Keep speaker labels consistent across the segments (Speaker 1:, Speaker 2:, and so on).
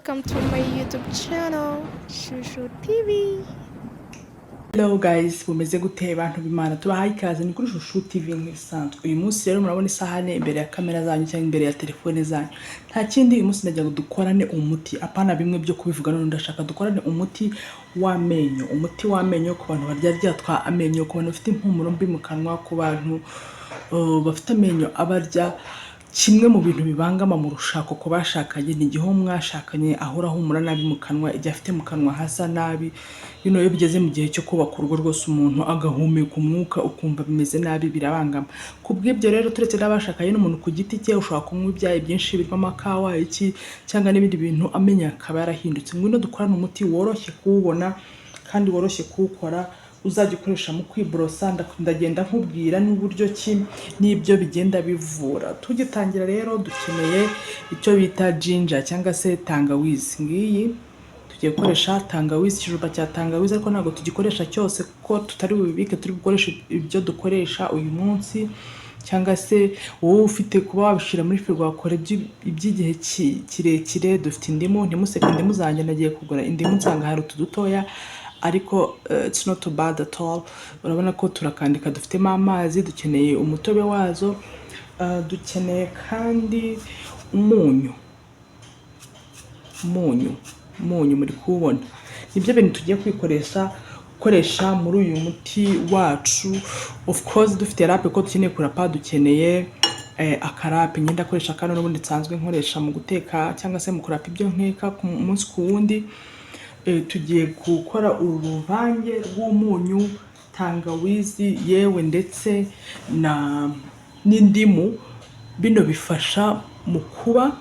Speaker 1: welcome to my YouTube channel, Shushu TV.
Speaker 2: Hello guys, bumeze gute bantu b'Imana tubahaye ikaze ni kuri Shushu TV nk'isanzwe. Uyu munsi rero murabona isahane imbere ya kamera zanyu cyangwa imbere ya telefone zanyu. Nta kindi uyu munsi najya dukorane umuti, apana bimwe byo kubivuga none ndashaka dukorane umuti w'amenyo ku bantu barya ryatwa amenyo, ku bantu bafite impumuro mbi mu kanwa, ku bantu bafite amenyo abarya. Kimwe mu bintu bibangama mu rushako ko bashakanye ni igihe mwashakanye ahora humura nabi mu kanwa, igihe afite mu kanwa hasa nabi. Iyo bigeze mu gihe cyo kubaka urugo rwose umuntu agahumeka umwuka ukumva bimeze nabi, birabangama. Kubw'ibyo rero turetse n'abashakanye n'umuntu ku giti cye ushobora kunywa ibyayi byinshi birimo amakawa iki cyangwa n'ibindi bintu amenya akaba yarahindutse. Ngwino dukorane umuti woroshye kuwubona kandi woroshye kuwukora, uzajya ukoresha mu kwiborosa. Ndagenda nkubwira n'uburyo ki n'ibyo bigenda bivura. Tugitangira rero dukeneye icyo bita ginger cyangwa se tangawizi. Ngiyi tugiye gukoresha tangawizi, ikijuba cya tangawizi, ariko ntabwo tugikoresha cyose kuko tutari bubibike, turi gukoresha ibyo dukoresha uyu munsi. Cyangwa se wowe ufite kuba wabishira muri firigo wakora iby'igihe kirekire. Dufite indimu, ntimuseke indimu zanjye nagiye kugura indimu nsanga hari utudutoya, ariko it's not too bad at all. Urabona ko turakandika, dufitemo amazi, dukeneye umutobe wazo, dukeneye kandi umunyu muri kubona. Nibyo bintu tugiye gukoresha muri uyu muti wacu. Of course dufite rape ko dukeneye kurapa, dukeneye akarape. Ngenda akoresha kano n'ubundi nsanzwe nkoresha mu guteka cyangwa se mu kurapa ibyo nkeka ku munsi ku wundi. Tugiye gukora uruvange rw'umunyu, tangawizi, yewe ndetse n'indimu. Bino bifasha mu kuba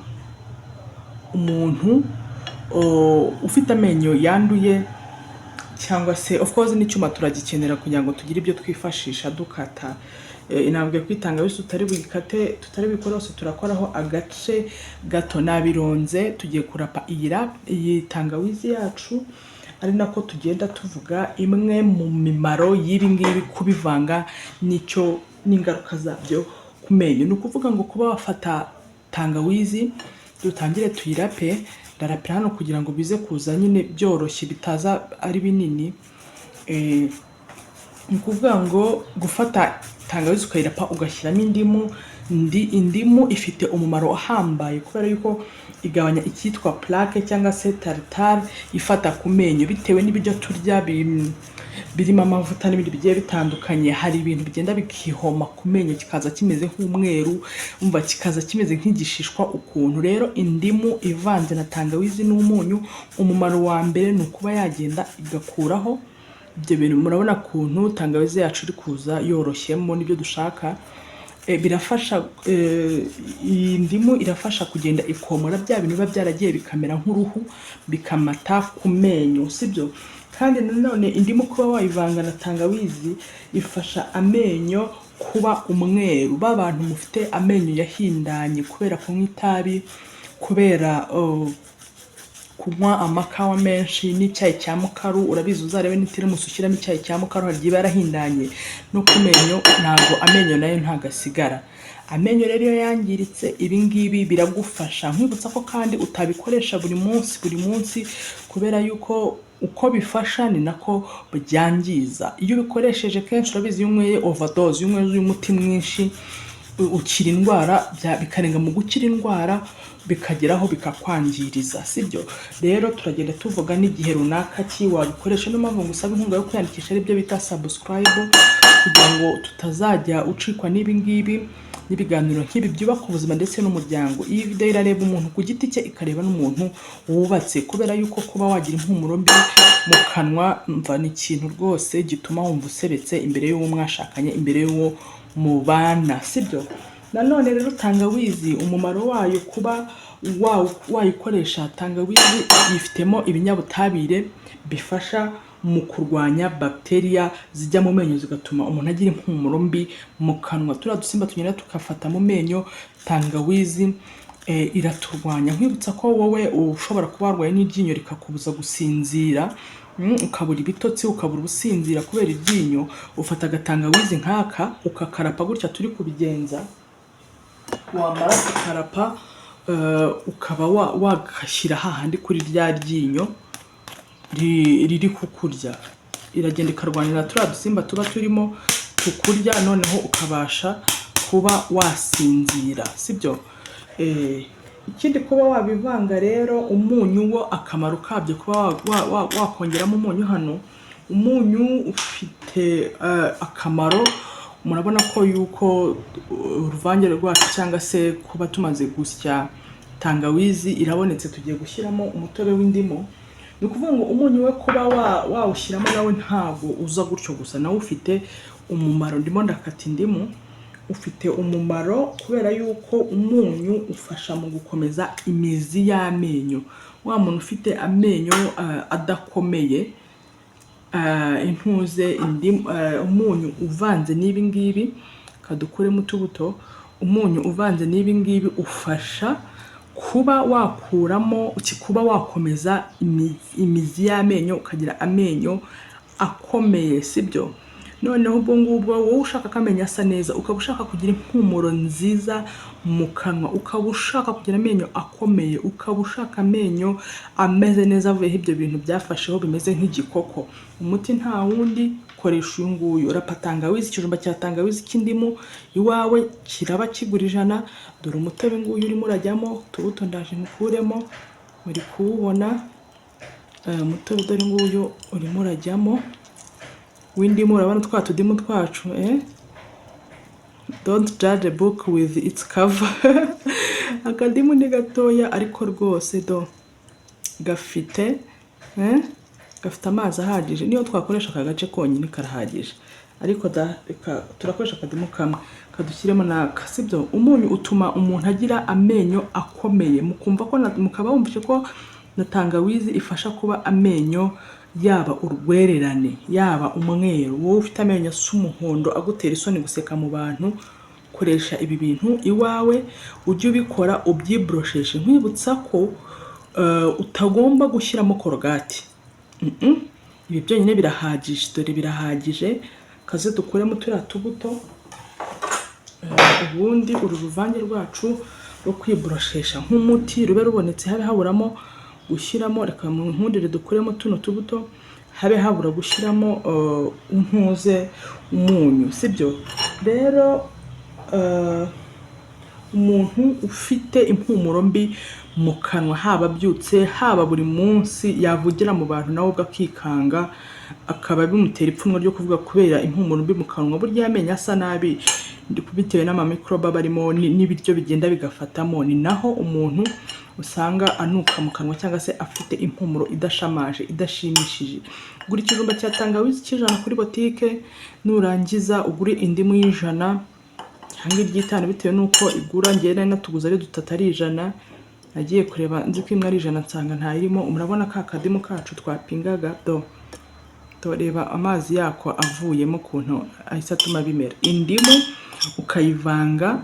Speaker 2: umuntu ufite amenyo yanduye, cyangwa se of course n'icyuma turagikenera kugira ngo tugire ibyo twifashisha dukata. Inambwe kwitangawizi tutari bikora hose, turakoraho agace gato nabironze. Tugiye kurapa iyi tangawizi yacu, ari nako tugenda tuvuga imwe mu mimaro y'ibi ngibi kubivanga n'icyo n'ingaruka zabyo ku menyo. Ni ukuvuga ngo kuba wafata tangawizi dutangire tuyirape. Ndarapira hano kugira ngo bize kuza nyine byoroshye, bitaza ari binini. Ni ukuvuga ngo gufata tangawizi ukayirapa ugashyiramo indimu ifite umumaro uhambaye, kubera yuko igabanya icyitwa plaque cyangwa se tartare ifata ku menyo bitewe n'ibyo turya birimo amavuta n'ibindi bigiye bitandukanye. Hari ibintu bigenda bikihoma ku menyo kikaza kimeze nk'umweru, umva kikaza kimeze nk'igishishwa ukuntu. Rero indimu ivanze na tangawizi n'umunyu, umumaro wa mbere ni ukuba yagenda igakuraho ibyo bintu. Murabona kuntu tangawizi yacu iri kuza yoroshyemo n'ibyo dushaka. Birafasha, iyi ndimu irafasha kugenda ikomora bya bintu biba byaragiye bikamera nk'uruhu, bikamata ku menyo, sibyo? Kandi nanone indimu kuba wayivanga na tangawizi ifasha amenyo kuba umweru. Bantu mufite amenyo yahindanye kubera kunywa itabi, kubera kunywa amakawa menshi n'icyayi cya mukaru, urabizi uzarebe n'itirimusi ushyiramo icyayi cya mukaru hari igihe yarahindanye no ku menyo, ntabwo amenyo nayo ntagasigara. Amenyo rero iyo yangiritse ibi ngibi biragufasha. Nkwibutsa ko kandi utabikoresha buri munsi kubera yuko uko bifasha ni nako byangiza. Iyo ubikoresheje kenshi, urabizi iyo unyweye overdose, iyo unyweye umuti mwinshi ukira indwara, bikarenga mu gukira indwara bikageraho bikakwangiriza, sibyo? Rero turagenda tuvuga n'igihe runaka ki wabikoresha. Niyo mpamvu ngusaba inkunga yo kwiyandikisha, aribyo bita subscribe, kugira ngo tutazajya ucikwa n'ibi ngibi n'ibiganiro nk'ibi byubaka ubuzima ndetse n'umuryango. Iyi video irareba umuntu ku giti cye, ikareba n'umuntu wubatse, kubera yuko kuba wagira impumuro mbi mu kanwa mva ni ikintu rwose gituma wumva usebetse imbere y'uwo mwashakanye, imbere y'uwo mubana, sibyo? Nanone rero tangawizi umumaro wayo kuba wayikoresha, tangawizi yifitemo ibinyabutabire bifasha mu kurwanya bacteria zijya mu menyo zigatuma umuntu agira impumuro mbi mu kanwa. Turiya dusimba tugenda tukafata mu menyo, tangawizi iraturwanya. Nkwibutsa ko wowe ushobora kuba warwaye n'iryinyo rikakubuza gusinzira, ukabura ibitotsi, ukabura ubusinzira kubera iryinyo, ufata agatangawizi nk'aka ukakarapa gutya turi kubigenza. Wamara kukarapa ukaba wagashyira hahandi kuri rya ryinyo riri kukurya, iragenda ikarwanira turiya dusimba tuba turimo tukurya, noneho ukabasha kuba wasinzira, sibyo? Ikindi kuba wabivanga rero, umunyu wo akamaro kabyo kuba wakongeramo umunyu hano, umunyu ufite akamaro. Murabona ko yuko uruvange rwacu cyangwa se kuba tumaze gusya tangawizi irabonetse, tugiye gushyiramo umutobe w'indimu. Ni ukuvuga ngo umunyu we kuba wawushyiramo nawe ntabwo uza gutyo gusa, nawe ufite umumaro. Ndimo ndakata indimu, ufite umumaro kubera yuko umunyu ufasha mu gukomeza imizi y'amenyo. Wa muntu ufite amenyo adakomeye, umunyu uvanze n'ibi ngibi, kadukuremo utubuto, umunyu uvanze n'ibi ngibi ufasha kuba wakomeza imizi y'amenyo, ukagira amenyo akomeye, sibyo? Noneho ubwo ngubwo wowe ushaka ko amenyo asa neza, ukaba ushaka kugira impumuro nziza mu kanwa, ukaba ushaka kugira amenyo akomeye, ukaba ushaka amenyo ameze neza avuyeho ibyo bintu byafasheho bimeze nk'igikoko, umuti nta wundi, koresha uyu nguyu. Urapa tangawizi, ikijumba cya tangawizi cy'indimu iwawe kiraba kigura 100. Dore umutobe nguyu urimo urajyamo, utubuto ndaje mukuremo, muri kuwubona. Umutobe dore nguyu urimo urajyamo w'indimu, urabona twa tudimu twacu, Don't judge a book with its cover. Akadimu ni gatoya ariko rwose gafite amazi ahagije. Niyo twakoresha aka gace konyine karahagije, ariko turakoresha akadimu kamwe, kadushyiremo n'aka, sibyo? Umunyu utuma umuntu agira amenyo akomeye, mukumva ko mukaba wumvise ko na tangawizi ifasha kuba amenyo yaba urwererane, yaba umweru. Wowe ufite amenyo asa umuhondo agutera isoni guseka mu bantu, koresha ibi bintu iwawe, ujye ubikora ubyibrosheshe. Nkwibutsa ko utagomba gushyiramo korogati. Ibi byonyine birahagije, dore birahagije. Kaze dukuremo turiya tubuto, ubundi uru ruvange rwacu rwo kwibroshesha nk'umuti rube rubonetse, habe haburamo gushyiramo, reka mu nkundire dukuremo tuno tubuto, habe habura gushyiramo umunyu, sibyo? Rero umuntu ufite impumuro mbi mu kanwa, haba byutse haba buri munsi, yavugira mu bantu nawe ugakikanga, akaba bimutera ipfunwe ryo kuvuga kubera impumuro mbi mu kanwa. Burya amenyo asa nabi bitewe n'amamikrobe barimo n'ibiryo bigenda bigafatamo, ni naho umuntu usanga anuka mu kanwa cyangwa se afite impumuro idashamaje, idashimishije. Gura ikijumba cya tangawizi cy'100 kuri botike, nurangiza ugure indimu y'100 cyangwa iry'5 bitewe nuko igura. Ngiye nari natuguza ari 3 ari 100, nagiye kureba nzi ko imwe ari 100 nsanga ntayirimo. Murabona ka kadimu kacu twapingaga, reba amazi yako avuyemo kuntu ahise atuma bimera. Indimu ukayivanga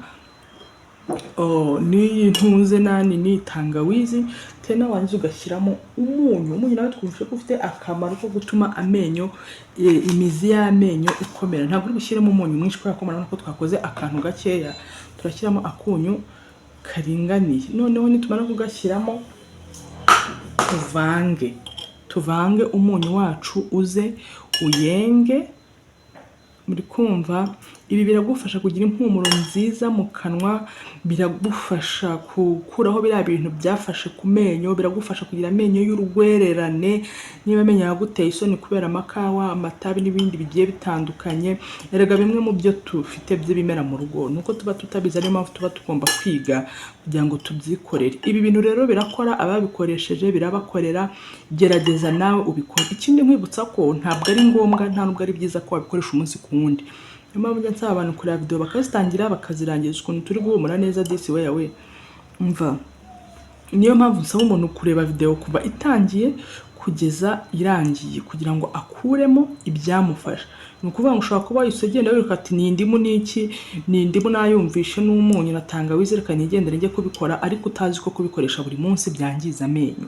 Speaker 2: ni tangawizi, tena wangiza ugashyiramo umunyu. Umunyu nawe twumvise ko ufite akamaro ko gutuma amenyo, imizi y'amenyo ikomera. Ntabwo uri bushyiremo umunyu mwinshi kubera ko murabona ko twakoze akantu gakeya, turashyiramo akunyu karinganiye. Noneho nitumara kugashyiramo, tuvange umunyu wacu uze uyenge. Muri kumva? Ibi biragufasha kugira impumuro nziza mu kanwa, biragufasha gukuraho biriya bintu byafashe ku menyo, biragufasha kugira amenyo y'urugwererane. Niba amenyo yaguteye isoni kubera amakawa, amatabi n'ibindi bigiye bitandukanye, erega bimwe mu byo tufite by'ibimera mu rugo nuko tuba tutabizi, ariyo mpamvu tuba tugomba kwiga kugira ngo tubyikorere. Ibi bintu rero birakora, ababikoresheje birabakorera, gerageza nawe ubikore. Ikindi nkwibutsa ko ntabwo ari ngombwa, nta nubwo ari byiza ko wabikoresha umunsi ku wundi. Niyo mpamvu njya nsaba abantu kureba video bakazitangira bakazirangiza ukuntu turi guhumura neza disi we. Umva, niyo mpamvu nsaba umuntu kureba video kuva itangiye kugeza irangiye kugira ngo akuremo ibyamufasha. Ni ukuvuga ngo ushobora kuba isogenda wiruka ati ni indimu n'iki, ni indimu nayumvishe n'umunyu na tangawizi, reka nigendere njye kubikora, ariko utazi ko kubikoresha buri munsi byangiza amenyo.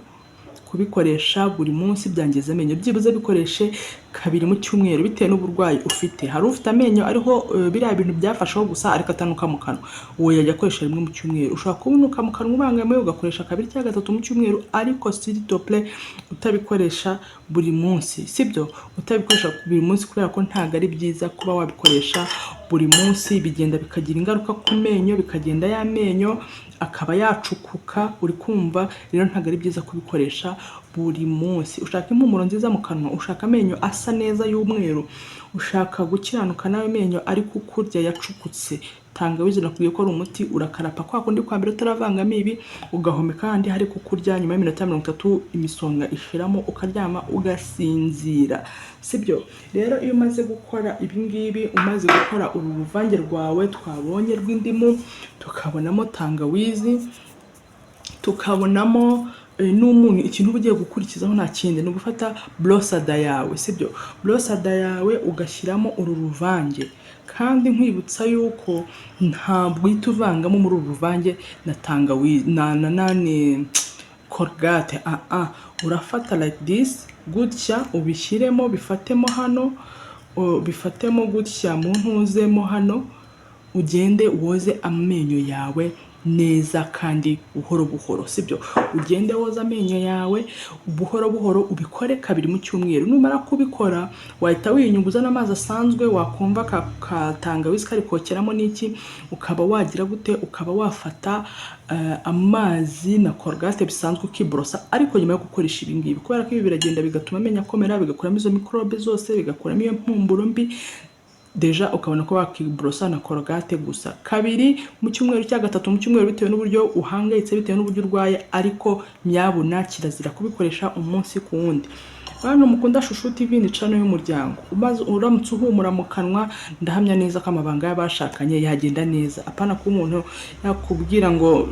Speaker 2: kubikoresha buri munsi byangiza amenyo, byibuze bikoreshe kabiri mu cyumweru bitewe n'uburwayi ufite. Hari ufite amenyo ariho biriya bintu byafasheho gusa ariko atanuka mu kanwa, uwo yajya akoresha rimwe mu cyumweru. Ushobora kunuka mu kanwa ubangamiwe ugakoresha kabiri cyangwa gatatu mu cyumweru, ariko s'il te plaît utabikoresha buri munsi, sibyo? Utabikoresha buri munsi kubera ko ntabwo ari byiza kuba wabikoresha buri munsi, bigenda bikagira ingaruka ku menyo, bikagenda ya menyo akaba yacukuka, uri kumva? Rero ntabwo ari byiza kubikoresha buri munsi. Ushaka impumuro nziza mu kanwa, ushaka amenyo asa neza y'umweru, ushaka gukiranuka nawe menyo ariko ukurya yacukutse, tangawizi nakubwiye ko ari umuti. Urakarapa kwa kundi kwa mbere utaravangamo ibi, ugahomeka handi hari kukurya, nyuma y'iminota 30 imisonga ishiramo ukaryama ugasinzira, sibyo? Rero iyo umaze gukora ibi ngibi, umaze gukora uru ruvange rwawe twabonye rw'indimu, tukabonamo tangawizi, tukabonamo n'umunyu, ikintu ugiye gukurikizaho nta kindi ni ugufata brosada yawe, sibyo? Brosada yawe ugashyiramo uru ruvange, kandi nkwibutsa yuko ntabwo uhita uvangamo muri uru ruvange na tangawizi na Colgate. Urafata like this gutya, ubishyiremo, bifatemo hano, bifatemo gutya mu ntuzemo hano, ugende woze amenyo yawe neza kandi buhoro buhoro, sibyo? Ugende woza amenyo yawe buhoro buhoro, ubikore kabiri mu cyumweru. Numara kubikora wahita winyunguza n'amazi asanzwe, wakumva katangawizi kari kokeramo n'iki, ukaba wagira gute, ukaba wafata amazi na Colgate bisanzwe ukiborosa, ariko nyuma yo gukoresha ibi ngibi, kubera ko ibi biragenda bigatuma amenyo akomera, bigakuramo izo mikorobe zose, bigakuramo iyo mpumuro mbi, deja ukabona ko wakiborosa na Colgate gusa kabiri mu cyumweru cyangwa gatatu mu cyumweru, bitewe n'uburyo uhangayitse, bitewe n'uburyo urwaye, ariko myabuna kirazira kubikoresha umunsi ku wundi. Hano mukunda Shusho TV ni channel y'umuryango. Umaze uramutse uhumura mu kanwa, ndahamya neza ko amabanga y'abashakanye yagenda neza. Apana ko umuntu yakubwira ngo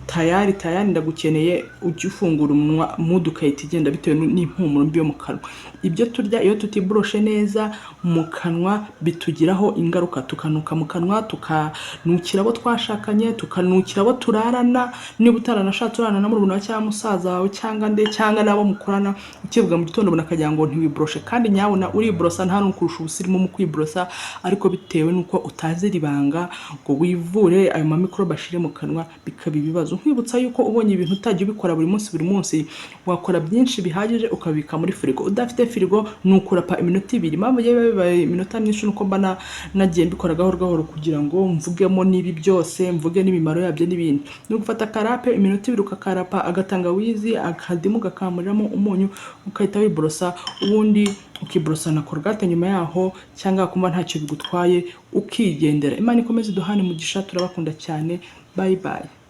Speaker 2: tayari ndagukeneye, ujye ufungura umunwa mudukayita igenda bitewe n'impumuro mbi yo mu kanwa. Ibyo turya iyo tutibroshe neza mu kanwa bitugiraho ingaruka, tukanuka mu kanwa, tukanukira abo twashakanye, tukanukira abo turarana. Niba utaranashatse urana na murumuna cyangwa musaza wawe cyangwa nabo mukorana, ukivuga mu gitondo bunakagira ngo ntiwibroshe, kandi nyabona uribrosa nta nukurusha ubusirimu mu kwibrosa, ariko bitewe nuko utazira ibanga ngo wivure ayo mamikrobe ashire mu kanwa, bikaba ibibazo. Nkwibutsa yuko ubonye ibintu utajya ubikora buri munsi, wakora byinshi bihagije ukabika muri firigo. Udafite firigo nukurapa iminota 2, mpamvu bibaye iminota myinshi nuko mba nagiye mbikora gahoro kugira ngo mvugemo nibi byose, mvuge n'imimaro yabyo n'ibindi. Ni gufata karape iminota 2 ukakarapa, agatangawizi, akadimu gakamuriramo umunyu, ukahita wiborosa, ubundi ukiborosa na Colgate nyuma yaho, cyangwa kumva ntacyo bigutwaye ukigendera. Imana ikomeze duhane mugisha, turabakunda cyane. Bye bye.